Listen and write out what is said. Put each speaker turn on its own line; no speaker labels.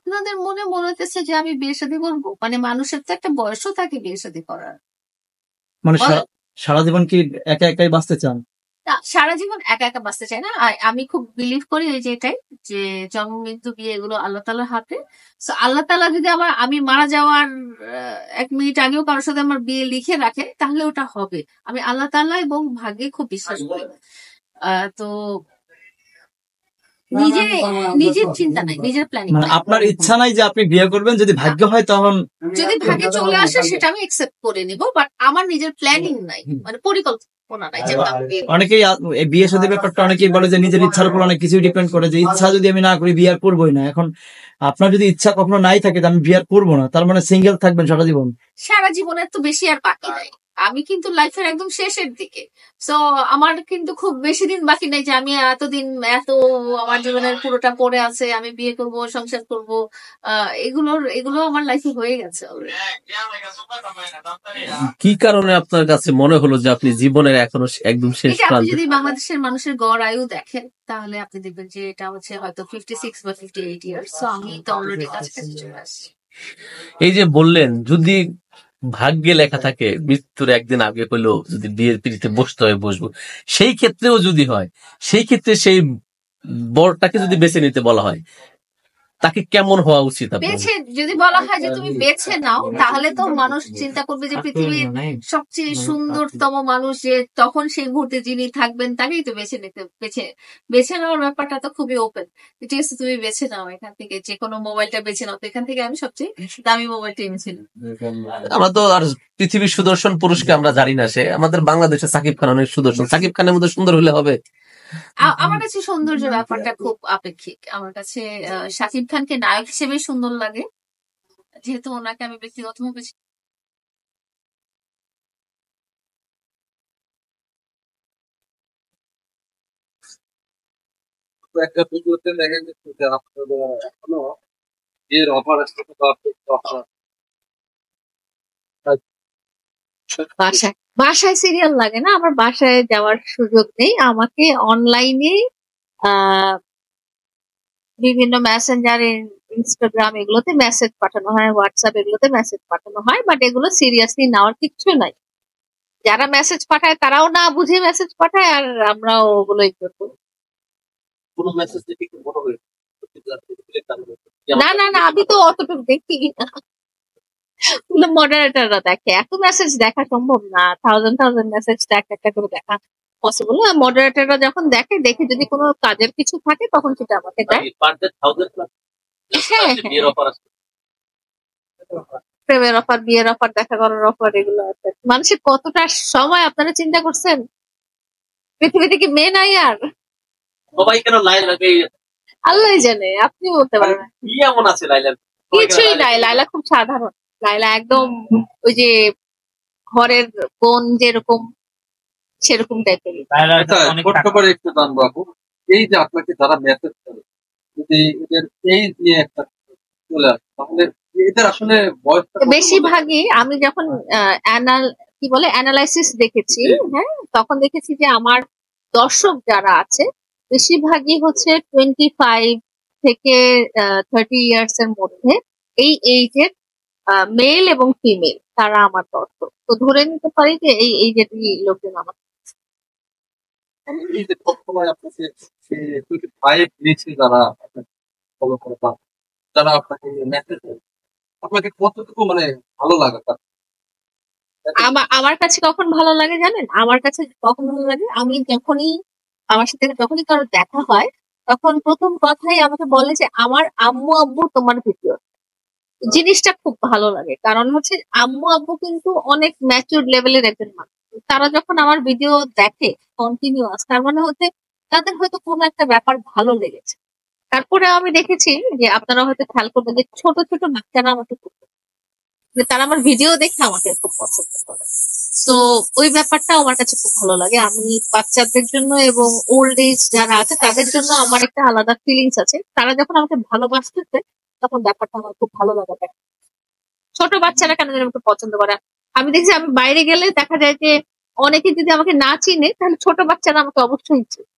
আপনাদের মনে হইতেছে যে আমি বিয়ে শাদী করবো? মানে মানুষের তো একটা বয়সও থাকে বিয়ে শাদী করার।
মানে
বলেন।
সারা জীবন কি একা একাই বাঁচতে চান?
না, সারা জীবন একা একা বাঁচতে চাই না। আমি খুব বিলিভ করি এই যে এটাই, যে জন্ম মৃত্যু বিয়ে এগুলো আল্লাহ তাআলার হাতে। সো আল্লাহ তাআলা যদি আমি মারা যাওয়ার 1 মিনিট আগেও কারোর সাথে আমার বিয়ে লিখে রাখে, তাহলে ওটা হবে। আমি আল্লাহ তাআলা এবং ভাগ্যে খুব বিশ্বাস করি। তো নিজের চিন্তা নাই, নিজের প্ল্যানিং
মানে
নাই।
আপনার ইচ্ছা নাই যে আপনি বিয়ে করবেন, যদি ভাগ্য হয় তখন
যদি ভাগ্যে চলে আসে সেটা আমি একসেপ্ট করে নিব, বাট আমার নিজের প্ল্যানিং নাই, মানে পরিকল্পনা নাই যে আমি বিয়ে করব।
অনেকেই এই বিয়ে শাদীর ব্যাপারটা অনেকেই বলে যে নিজের ইচ্ছার উপর অনেক কিছু ডিপেন্ড করে, যে ইচ্ছা যদি আমি না করি বিয়ে আর করবোই না। এখন আপনার যদি ইচ্ছা কখনো নাই থাকে যে আমি বিয়ে আর করবো না, তার মানে সিঙ্গেল থাকবেন সারা জীবন?
সারা জীবনের তো বেশি আর বাকি নাই। আমি কিন্তু লাইফের একদম শেষের দিকে। সো আমার কিন্তু খুব বেশি দিন বাকি নাই যে আমি এতদিন আমার জীবনের পুরোটা পড়ে আছে, আমি বিয়ে করব, সংসার করব। এগুলো আমার লাইফে হয়ে গেছে অলরেডি।
কি কারণে আপনার কাছে মনে হলো যে আপনি জীবনের এখনো একদম শেষ
এটা আপনি
প্রান্তে?
যদি বাংলাদেশের মানুষের গড় আয়ু দেখেন, তাহলে আপনি দেখবেন যে এটা হচ্ছে হয়তো 56 বা 58 ইয়ার্স। সো আমি তো অলরেডি কাছাকাছি চলে আসছি।
এই যে বললেন যদি ভাগ্যে লেখা থাকে মৃত্যুর একদিন আগে হলেও যদি বিয়ের পিড়িতে বসতে হয় বসবো, সেই ক্ষেত্রেও যদি হয়, সেই ক্ষেত্রে সেই বরটাকে যদি বেছে নিতে বলা হয়, তাকে কেমন হওয়া উচিত আপনার?
যদি বলা হয় যে তুমি বেছে নাও, তাহলে তো মানুষ চিন্তা করবে যে পৃথিবীর সবচেয়ে সুন্দরতম মানুষ, যে তখন সেই মুহূর্তে যিনি থাকবেন তাকেই তো বেছে নেওয়ার ব্যাপারটা তো খুবই ওপেন। ঠিক আছে, তুমি বেছে নাও এখান থেকে, যে কোনো মোবাইলটা বেছে নাও, তো এখান থেকে আমি সবচেয়ে দামি মোবাইলটাই বেছে নিই।
আমরা তো আর পৃথিবীর সুদর্শন পুরুষকে আমরা জানি না, সে আমাদের বাংলাদেশে সাকিব খান অনেক সুদর্শন। সাকিব খানের মধ্যে সুন্দর হলে হবে?
আমার কাছে সৌন্দর্য ব্যাপারটা খুব আপেক্ষিক। আমার কাছে শাকিব খানকে নায়ক হিসেবে সুন্দর লাগে, যেহেতু ওনাকে আমি ব্যক্তিগতভাবে
একটা ভিডিওতে দেখা গেছে যে আপনাদের এখনো বিয়ের অফার আসছে,
বাসায় সিরিয়াল লাগে না, আমার বাসায় যাওয়ার সুযোগ নেই। আমাকে অনলাইনে বিভিন্ন মেসেঞ্জারে, ইনস্টাগ্রাম এগুলোতে মেসেজ পাঠানো হয়, হোয়াটসঅ্যাপ এগুলোতে মেসেজ পাঠানো হয়, বাট এগুলো সিরিয়াসলি নেওয়ার কিছু নাই। যারা মেসেজ পাঠায় তারাও না বুঝে মেসেজ পাঠায়, আর আমরাও ওগুলো ইগনোর করি।
কোনো মেসেজ দেখে একটু বড় হয়ে
না, আমি তো অতটুকু দেখি না। মডারেটররা দেখে, এত মেসেজ দেখা সম্ভব না, থাউজেন্ড মেসেজ একটা করে দেখা পসিবল না। মডারেটররা যখন দেখে যদি কোনো কাজের কিছু থাকে তখন সেটা আমাকে দেয়। হ্যাঁ, প্রেমের অফার, বিয়ের অফার, দেখা করার অফার, এগুলো আছে। মানুষের কতটা সময় আপনারা চিন্তা করছেন? পৃথিবীতে কি মেয়ে নাই আর?
সবাই কেন লাইলা
আল্লাহ জানে, আপনি বলতে পারবেন।
কি এমন আছে লাইলা?
কিছুই নাই, লাইলা খুব সাধারণ। লাইলা একদম ওই যে ঘরের বোন যেরকম, সেরকম টাইপের।
ছোট্ট করে একটু জানবো আপু, এই যে আপনাকে যারা মেসেজ করে, যদি এদের এই নিয়ে একটা চলে আসে, তাহলে এদের আসলে বয়সটা
বেশিরভাগই আমি যখন অ্যানালাইসিস দেখেছি, হ্যাঁ, তখন দেখেছি যে আমার দর্শক যারা আছে বেশিরভাগই হচ্ছে 25 থেকে 30 ইয়ার্স এর মধ্যে, এই এইজের মেল এবং ফিমেল, তারা আমার দর্শক। তো ধরে নিতে পারি যে এই এইজের লোকজন আমার।
এই যে সবসময় আপনাকে ফাইভ নিচ্ছে যারা ফলো করে, যারা আপনাকে মেসেজ করে, আপনাকে কতটুকু মানে ভালো লাগে তার?
আমার কাছে কখন ভালো লাগে জানেন? আমার কাছে কখন ভালো লাগে, আমি আমার সাথে যখনই কারো দেখা হয়, তখন প্রথম কথাই আমাকে বলে যে আমার আম্মু আব্বু তোমার ভিডিও। জিনিসটা খুব ভালো লাগে, কারণ হচ্ছে আম্মু আব্বু কিন্তু অনেক ম্যাচিউর লেভেলের একজন মানুষ। তারা যখন আমার ভিডিও দেখে কন্টিনিউয়াস, তার মানে হচ্ছে তাদের হয়তো কোনো একটা ব্যাপার ভালো লেগেছে। তারপরে আমি দেখেছি যে আপনারা হয়তো খেয়াল করবেন যে ছোট ছোট বাচ্চারা আমাকে খুব তারা আমার ভিডিও দেখে আমাকে খুব পছন্দ করে। তো ওই ব্যাপারটা আমার কাছে খুব ভালো লাগে। আমি বাচ্চাদের জন্য এবং ওল্ড এজ যারা আছে তাদের জন্য আমার একটা আলাদা ফিলিংস আছে। তারা যখন আমাকে ভালোবাসতেছে, তখন ব্যাপারটা আমার খুব ভালো লাগে। ছোট বাচ্চারা কেন যেন আমাকে পছন্দ করে। আমি দেখছি আমি বাইরে গেলে দেখা যায় যে অনেকে যদি আমাকে না চিনে, তাহলে ছোট বাচ্চারা আমাকে অবশ্যই চিনে।